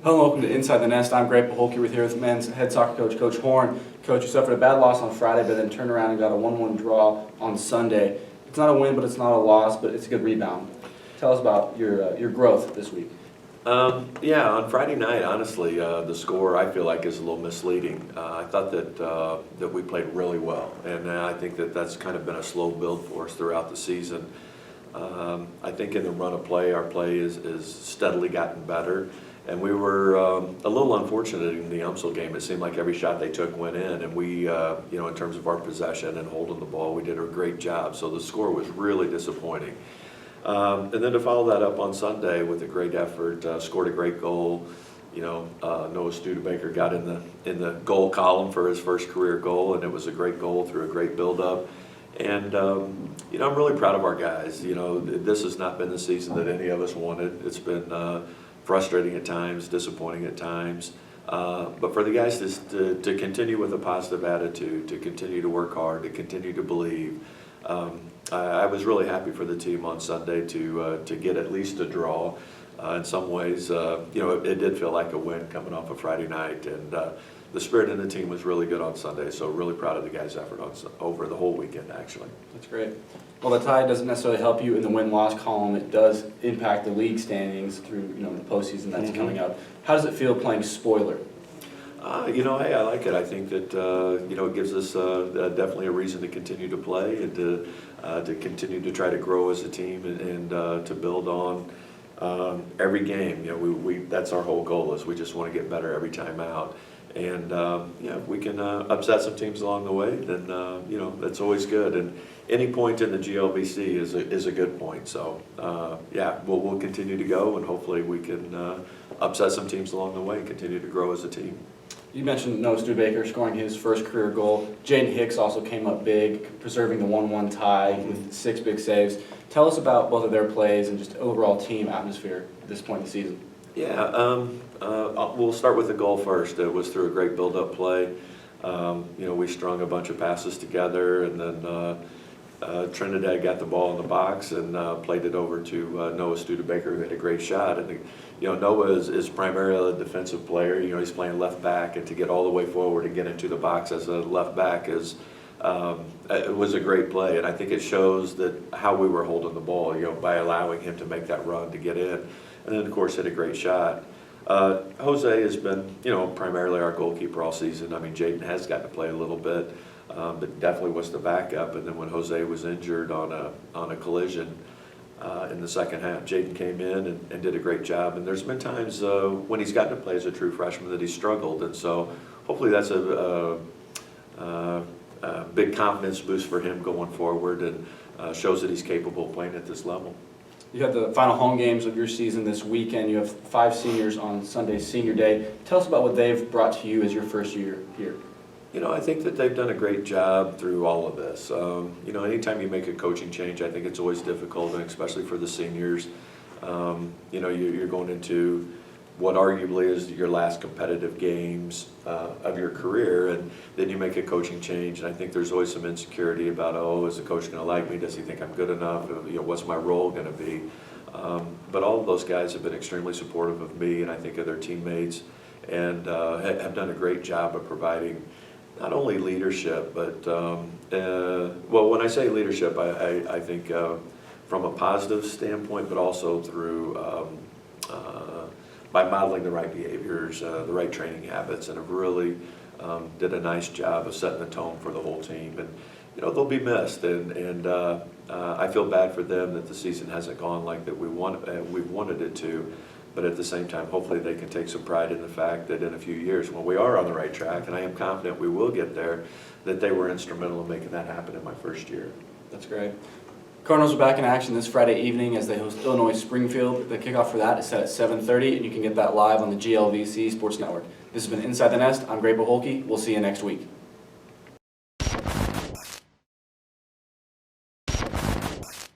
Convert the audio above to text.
Hello, welcome to Inside the Nest. I'm Greg Paholke. We're here with men's head soccer coach, Coach Horn. Coach, you suffered a bad loss on Friday, but then turned around and got a 1-1 draw on Sunday. It's not a win, but it's not a loss, but it's a good rebound. Tell us about your growth this week. Yeah, on Friday night, honestly, the score I feel like is a little misleading. I thought that we played really well, and I think that that's kind of been a slow build for us throughout the season. I think in the run of play, our play is steadily gotten better. And we were a little unfortunate in the MSOC game. It seemed like every shot they took went in, and we, in terms of our possession and holding the ball, we did a great job. So the score was really disappointing. And then to follow that up on Sunday with a great effort, scored a great goal. Noah Studebaker got in the goal column for his first career goal, and it was a great goal through a great build-up. And I'm really proud of our guys. This has not been the season that any of us wanted. It's been frustrating at times, disappointing at times, but for the guys to continue with a positive attitude, to continue to work hard, to continue to believe. I was really happy for the team on Sunday to get at least a draw. In some ways, it did feel like a win coming off of Friday night, and the spirit in the team was really good on Sunday, so really proud of the guys' effort over the whole weekend, actually. That's great. Well, the tie doesn't necessarily help you in the win-loss column. It does impact the league standings through the postseason that's coming up. How does it feel playing spoiler? Hey, I like it. I think that it gives us definitely a reason to continue to play and to continue to try to grow as a team and to build on every game. We that's our whole goal, is we just want to get better every time out. And if we can upset some teams along the way, then that's always good. And any point in the GLVC is a good point. So we'll continue to go, and hopefully we can upset some teams along the way and continue to grow as a team. You mentioned Noah Studebaker scoring his first career goal. Jaden Hicks also came up big, preserving the 1-1 tie with 6 big saves. Tell us about both of their plays and just overall team atmosphere at this point in the season. Yeah, we'll start with the goal first. It was through a great build-up play. We strung a bunch of passes together, and then Trinidad got the ball in the box and played it over to Noah Studebaker, who had a great shot. And Noah is primarily a defensive player. He's playing left back, and to get all the way forward and get into the box as a left back it was a great play. And I think it shows that how we were holding the ball, by allowing him to make that run to get in. And then, of course, hit a great shot. Jose has been, primarily our goalkeeper all season. I mean, Jaden has gotten to play a little bit, but definitely was the backup. And then when Jose was injured on a collision in the second half, Jaden came in and did a great job. And there's been times when he's gotten to play as a true freshman that he struggled. And so hopefully that's a big confidence boost for him going forward, and shows that he's capable of playing at this level. You had the final home games of your season this weekend. You have 5 seniors on Sunday's Senior Day. Tell us about what they've brought to you as your first year here. I think that they've done a great job through all of this. Anytime you make a coaching change, I think it's always difficult, and especially for the seniors. You're going into what arguably is your last competitive games of your career, and then you make a coaching change, and I think there's always some insecurity about, is the coach going to like me? Does he think I'm good enough? What's my role going to be? But all of those guys have been extremely supportive of me, and I think of their teammates, and have done a great job of providing not only leadership, but when I say leadership, I think from a positive standpoint, but also through by modeling the right behaviors, the right training habits, and have really did a nice job of setting the tone for the whole team. And they'll be missed, and I feel bad for them that the season hasn't gone like that we've wanted it to. But at the same time, hopefully they can take some pride in the fact that in a few years, when we are on the right track, and I am confident we will get there, that they were instrumental in making that happen in my first year. That's great. Cardinals are back in action this Friday evening as they host Illinois Springfield. The kickoff for that is set at 7:30, and you can get that live on the GLVC Sports Network. This has been Inside the Nest. I'm Greg Paholke. We'll see you next week.